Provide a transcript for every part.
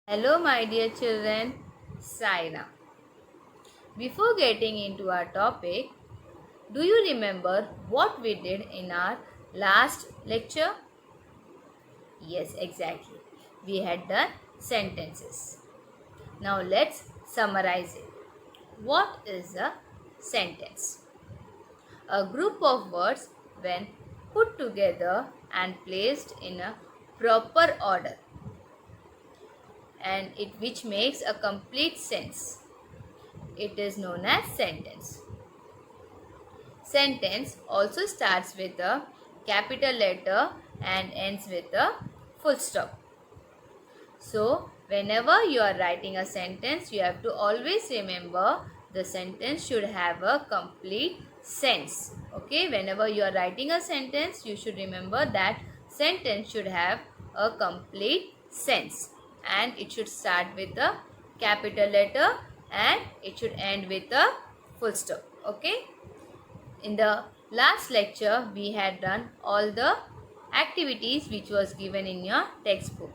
Hello, my dear children. Saina. Before getting into our topic, do you remember what we did in our last lecture? Yes, exactly. We had done sentences. Now let's summarize it. What is a sentence? A group of words when put together and placed in a proper order and it which makes a complete sense. It is known as sentence. Sentence also starts with a capital letter and ends with a full stop. So, whenever you are writing a sentence, you have to always remember the sentence should have a complete sense. Okay, whenever you are writing a sentence, you should remember that sentence should have a complete sense and it should start with a capital letter and it should end with a full stop. Okay. In the last lecture, we had done all the activities which was given in your textbook.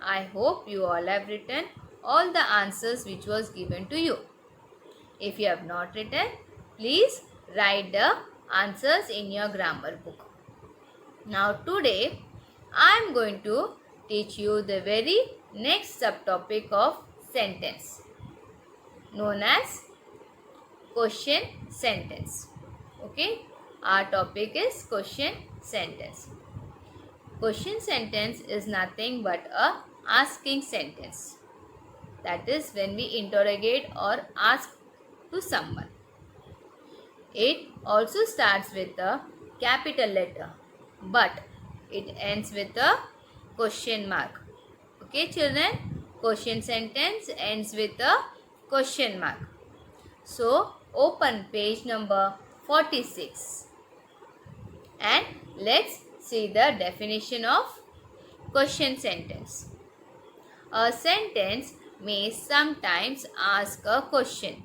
I hope you all have written all the answers which was given to you. If you have not written, please write the answers in your grammar book. Now today, I am going to teach you the very next subtopic of sentence known as question sentence. Okay, our topic is question sentence. Question sentence is nothing but a asking sentence. That is when we interrogate or ask to someone. It also starts with a capital letter, but it ends with a question mark. Okay, children, question sentence ends with a question mark. So, open page number 46 and let's see the definition of question sentence. A sentence may sometimes ask a question.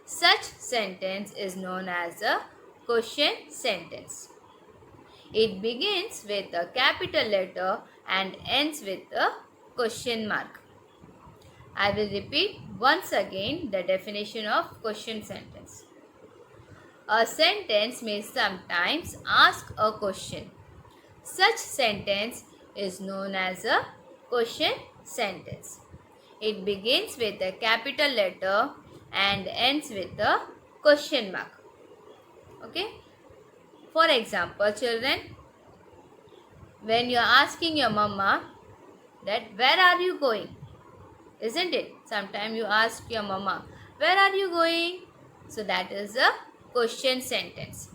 Such sentence is known as a question sentence. It begins with a capital letter and ends with a question mark. I will repeat once again the definition of question sentence. A sentence may sometimes ask a question. Such sentence is known as a question sentence. It begins with a capital letter and ends with a question mark. Okay. For example, children, when you are asking your mama that where are you going? Isn't it? Sometimes you ask your mama, where are you going? So that is a question sentence.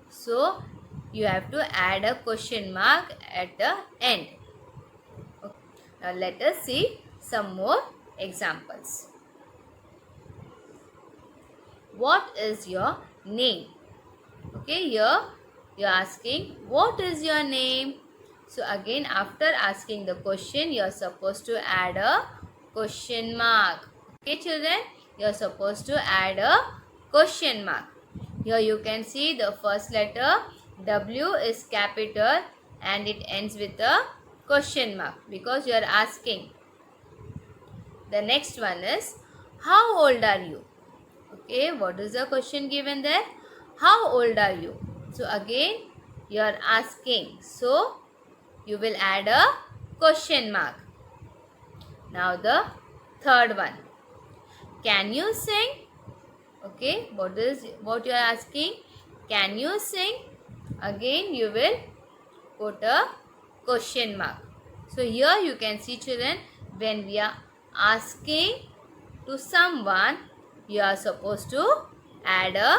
So you have to add a question mark at the end. Okay. Now let us see some more examples. What is your name? Okay, here you are asking what is your name? So again, after asking the question, you are supposed to add a question mark. Okay, children, you are supposed to add a question mark. Here you can see the first letter W is capital and it ends with a question mark because you are asking. The next one is how old are you? Okay, what is the question given there? How old are you? So again, you are asking. So you will add a question mark. Now the third one. Can you sing? Okay, what you are asking? Can you sing? Again, you will put a question mark. So here you can see, children, when we are asking to someone, you are supposed to add a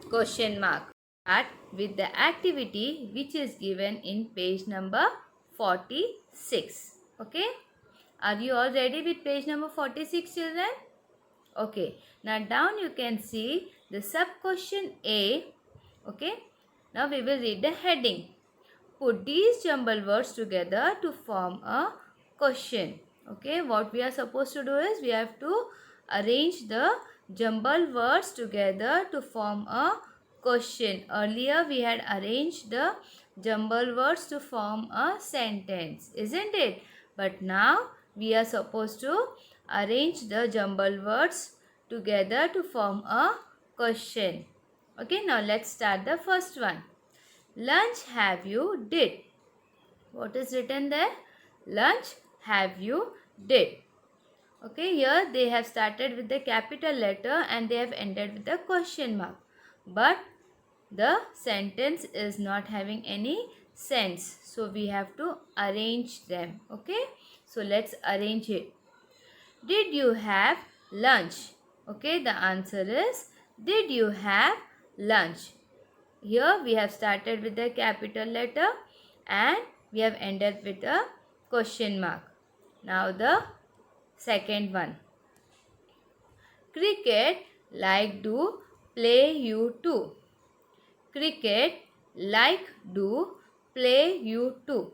question mark. Start with the activity which is given in page number 46. Okay. Are you all ready with page number 46, children? Okay. Now down you can see the sub question A. Okay. Now we will read the heading. Put these jumbled words together to form a question. Okay. What we are supposed to do is we have to arrange the jumbled words together to form a question. Earlier we had arranged the jumbled words to form a sentence, isn't it? But now we are supposed to arrange the jumbled words together to form a question. Okay, now let's start the first one. Lunch have you did? What is written there? Lunch have you did? Okay, here they have started with the capital letter and they have ended with the question mark. But the sentence is not having any sense. So we have to arrange them. Okay, so let's arrange it. Did you have lunch? Okay, the answer is did you have lunch? Here we have started with the capital letter and we have ended with a question mark. Now the second one. Cricket like to play you too. Cricket like do play you too.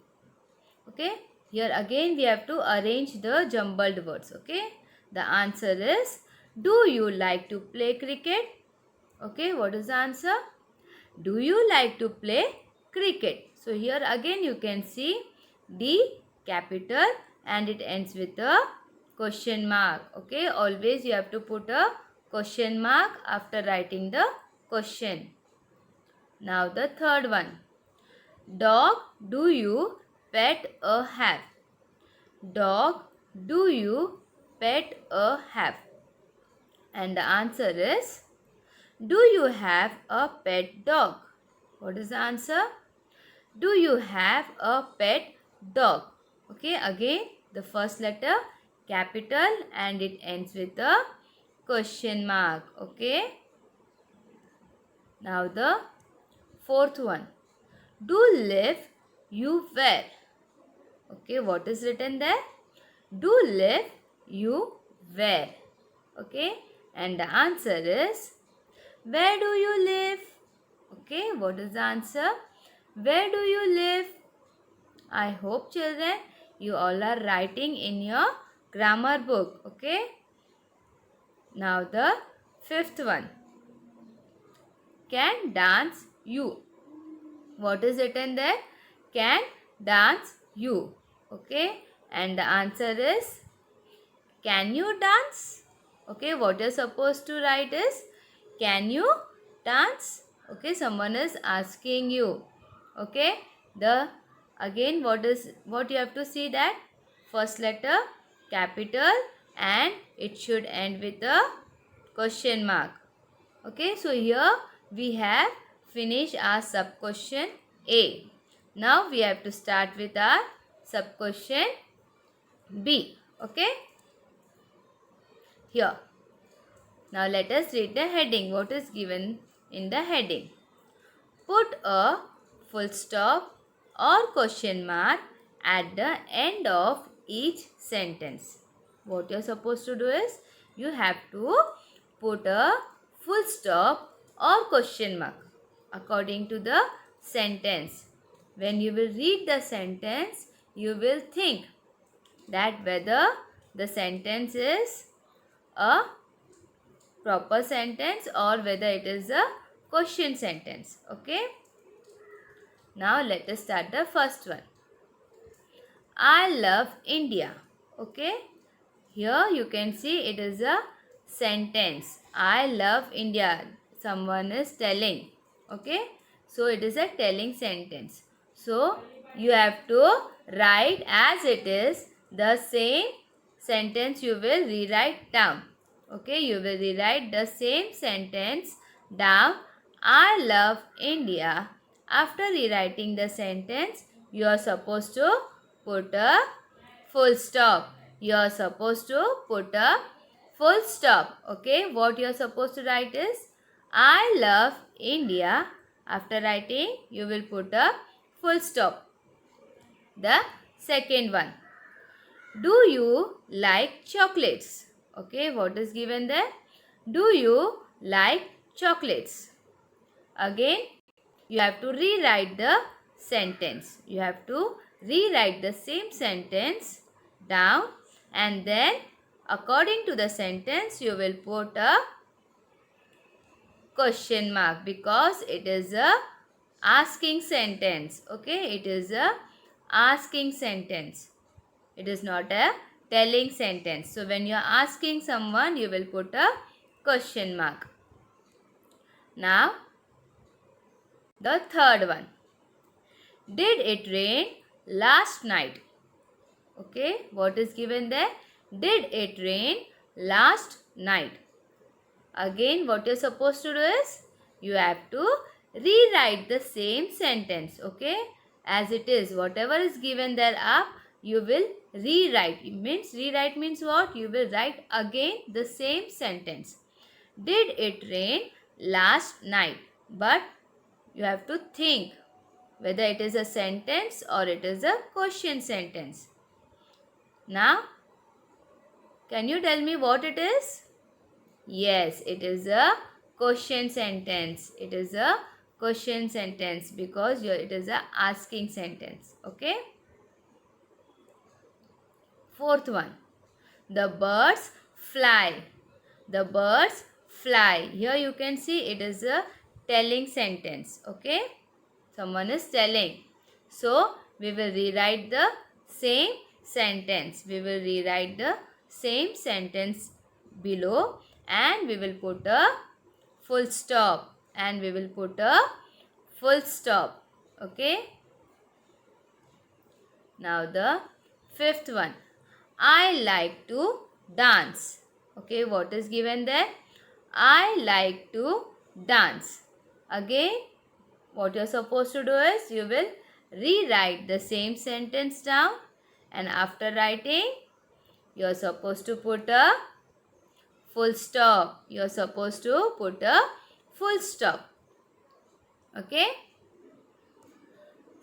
Okay, here again we have to arrange the jumbled words. Okay, the answer is do you like to play cricket? Okay, what is the answer? Do you like to play cricket? So here again you can see D capital and it ends with a question mark. Okay, always you have to put a question mark after writing the question. Now the third one. Dog do you pet a have? Dog do you pet a have? And the answer is do you have a pet dog? What is the answer? Do you have a pet dog? Okay, again the first letter capital and it ends with a question mark. Okay. Now the fourth one. Do live you where? Okay, what is written there? Do live you where? Okay, and the answer is where do you live? Okay, what is the answer? Where do you live? I hope children you all are writing in your grammar book. Okay. Now the fifth one. Can dance you? What is written there? Can dance you? Okay. And the answer is can you dance? Okay. What you're supposed to write is can you dance? Okay. Someone is asking you. Okay. The again what you have to see that first letter capital and it should end with a question mark. Okay, so here we have finished our sub question A. Now we have to start with our sub question B. Okay, here. Now let us read the heading. What is given in the heading? Put a full stop or question mark at the end of each sentence. What you are supposed to do is you have to put a full stop or question mark according to the sentence. When you will read the sentence, you will think that whether the sentence is a proper sentence or whether it is a question sentence. Okay. Now let us start the first one. I love India. Okay. Here you can see it is a sentence. I love India. Someone is telling. Okay. So it is a telling sentence. So you have to write as it is the same sentence you will rewrite down. Okay. You will rewrite the same sentence down. I love India. After rewriting the sentence, you are supposed to put a full stop. You are supposed to put a full stop. Okay, what you are supposed to write is I love India. After writing, you will put a full stop. The second one. Do you like chocolates? Okay, what is given there? Do you like chocolates? Again, you have to rewrite the sentence. You have to rewrite the same sentence down and then according to the sentence you will put a question mark because it is a asking sentence. Okay, it is a asking sentence. It is not a telling sentence. So when you are asking someone, you will put a question mark. Now, the third one. Did it rain last night? Okay, what is given there? Did it rain last night? Again, what you're supposed to do is, you have to rewrite the same sentence, okay? As it is, whatever is given there up, you will rewrite. Rewrite means what? You will write again the same sentence. Did it rain last night? But you have to think whether it is a sentence or it is a question sentence. Now, can you tell me what it is? Yes, it is a question sentence. It is a question sentence because it is a asking sentence. Okay. Fourth one. The birds fly. The birds fly. Here you can see it is a telling sentence. Okay. Someone is telling. So, we will rewrite the same sentence. We will rewrite the same sentence below and we will put a full stop. And we will put a full stop. Okay. Now the fifth one. I like to dance. Okay, what is given there? I like to dance. Again, what you are supposed to do is, you will rewrite the same sentence down and after writing, you are supposed to put a full stop. You are supposed to put a full stop. Okay.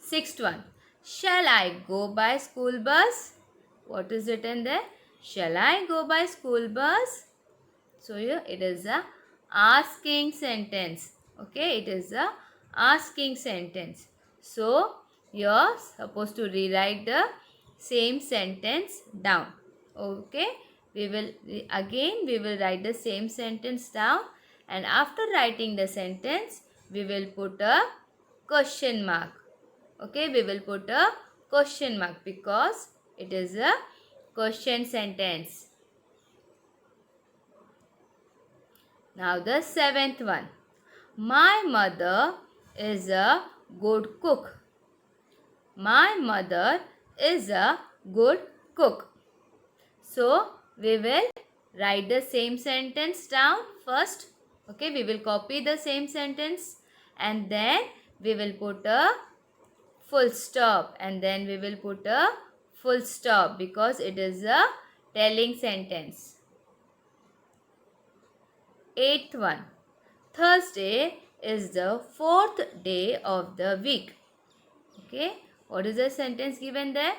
Sixth one. Shall I go by school bus? What is written there? Shall I go by school bus? So here it is a asking sentence. Okay, it is a asking sentence. So you are supposed to rewrite the same sentence down. Okay, we will write the same sentence down and after writing the sentence we will put a question mark. Okay, we will put a question mark because it is a question sentence. Now the seventh one. My mother is a good cook. My mother is a good cook. So, we will write the same sentence down first. Okay, we will copy the same sentence and then we will put a full stop and then we will put a full stop because it is a telling sentence. Eighth one. Thursday is the fourth day of the week. Okay, what is the sentence given there?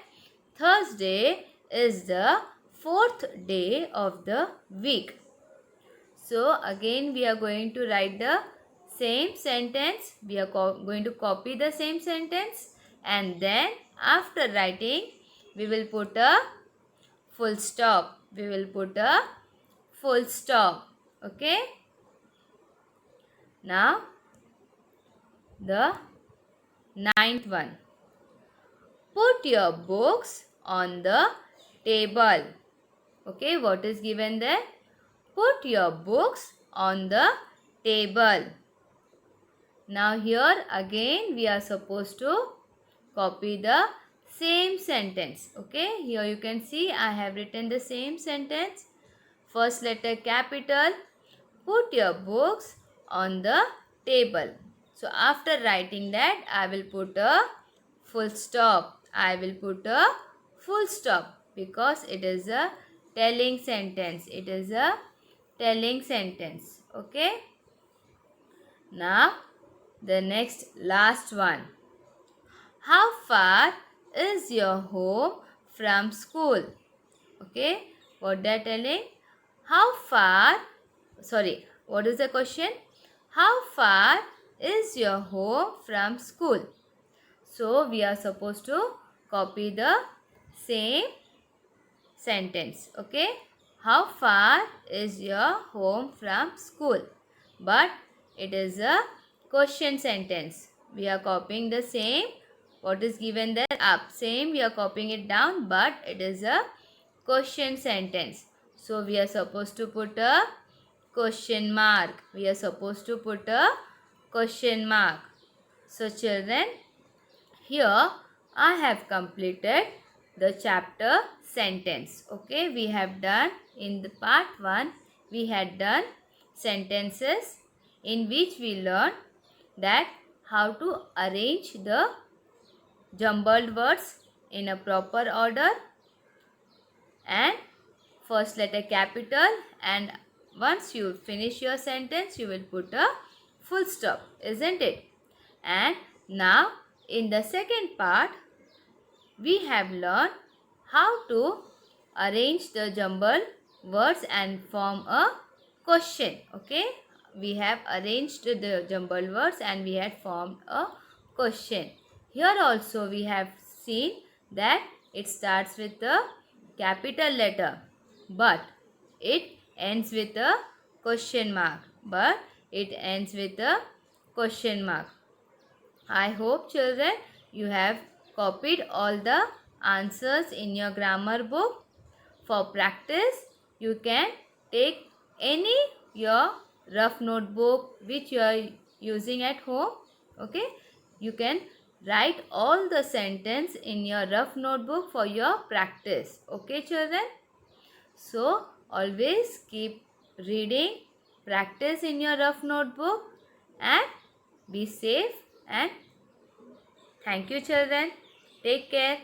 Thursday is the fourth day of the week. So again we are going to write the same sentence. We are going to copy the same sentence and then after writing we will put a full stop. We will put a full stop. Okay. Now the ninth one. Put your books on the table. Okay, what is given there? Put your books on the table. Now here again we are supposed to copy the same sentence. Okay, here you can see I have written the same sentence. First letter capital. Put your books on the table. So after writing that I will put a full stop. I will put a full stop because it is a telling sentence. It is a telling sentence. Okay. Now the next last one. How far is your home from school? Okay. What they are telling? How far, what is the question? How far is your home from school? So we are supposed to copy the same sentence. Okay. How far is your home from school? But it is a question sentence. We are copying the same. What is given there up. Same we are copying it down but it is a question sentence. So we are supposed to put a question mark. We are supposed to put a question mark. So children, here I have completed the chapter sentence. Okay, we have done in the part 1, we had done sentences in which we learned that how to arrange the jumbled words in a proper order, and first letter capital, and once you finish your sentence you will put a full stop, isn't it? And now in the second part we have learned how to arrange the jumbled words and form a question. Okay, we have arranged the jumbled words and we had formed a question. Here also we have seen that it starts with a capital letter but it ends with a question mark. I hope children you have copied all the answers in your grammar book. For practice, you can take any your rough notebook which you are using at home. Okay, you can write all the sentence in your rough notebook for your practice. Okay children, so always keep reading, practice in your rough notebook, and be safe, and thank you children. Take care.